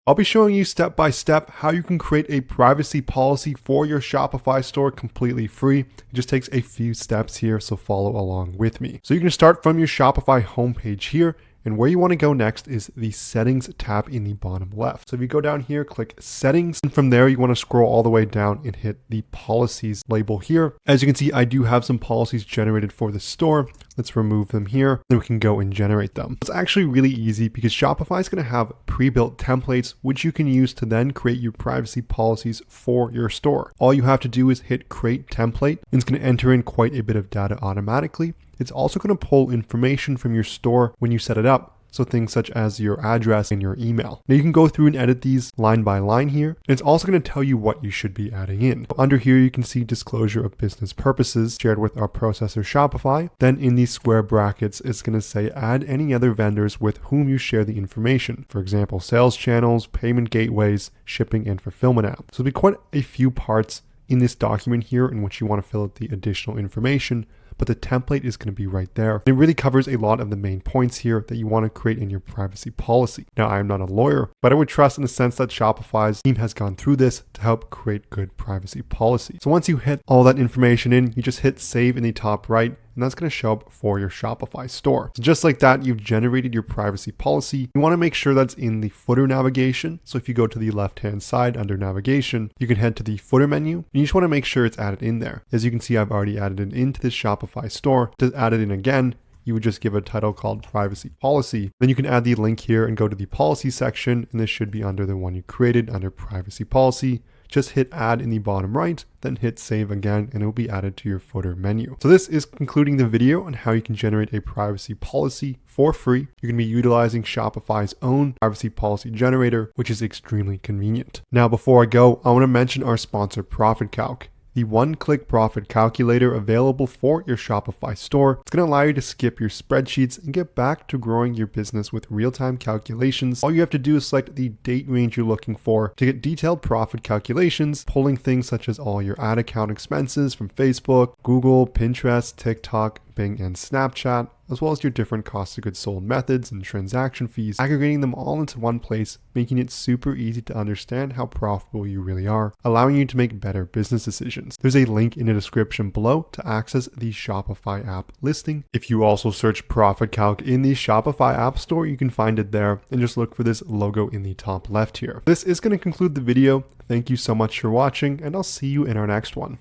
I'll be showing you step by step how you can create a privacy policy for your Shopify store completely free. It just takes a few steps here, so follow along with me. So you can start from your Shopify homepage here. And where you want to go next is the settings tab in the bottom left. So if you go down here, click settings, and from there you want to scroll all the way down and hit the policies label here. As you can see, I do have some policies generated for the store. Let's remove them here. Then we can go and generate them. It's actually really easy because Shopify is going to have pre-built templates, which you can use to then create your privacy policies for your store. All you have to do is hit create template, and it's going to enter in quite a bit of data automatically. It's also going to pull information from your store when you set it up. So things such as your address and your email. Now you can go through and edit these line by line here. And it's also going to tell you what you should be adding in. Under here, you can see disclosure of business purposes shared with our processor Shopify. Then in these square brackets, it's going to say add any other vendors with whom you share the information. For example, sales channels, payment gateways, shipping and fulfillment app. So there'll be quite a few parts in this document here in which you want to fill out the additional information, but the template is going to be right there. It really covers a lot of the main points here that you want to create in your privacy policy. Now, I am not a lawyer, but I would trust in the sense that Shopify's team has gone through this to help create good privacy policy. So once you hit all that information in, you just hit save in the top right, and that's going to show up for your Shopify store. So just like that, you've generated your privacy policy. You want to make sure that's in the footer navigation. So if you go to the left-hand side under navigation, you can head to the footer menu, and you just want to make sure it's added in there. As you can see, I've already added it into this Shopify store. To add it in again, you would just give a title called privacy policy. Then you can add the link here and go to the policy section, and this should be under the one you created under privacy policy. Just hit add in the bottom right, then hit save again, and it will be added to your footer menu. So this is concluding the video on how you can generate a privacy policy for free. You're going to be utilizing Shopify's own privacy policy generator, which is extremely convenient. Now, before I go, I want to mention our sponsor, ProfitCalc. The one-click profit calculator available for your Shopify store. It's going to allow you to skip your spreadsheets and get back to growing your business with real-time calculations. All you have to do is select the date range you're looking for to get detailed profit calculations, pulling things such as all your ad account expenses from Facebook, Google, Pinterest, TikTok, Bing, and Snapchat, as well as your different cost of goods sold methods and transaction fees, aggregating them all into one place, making it super easy to understand how profitable you really are, allowing you to make better business decisions. There's a link in the description below to access the Shopify app listing. If you also search ProfitCalc in the Shopify app store, you can find it there, and just look for this logo in the top left here. This is going to conclude the video. Thank you so much for watching, and I'll see you in our next one.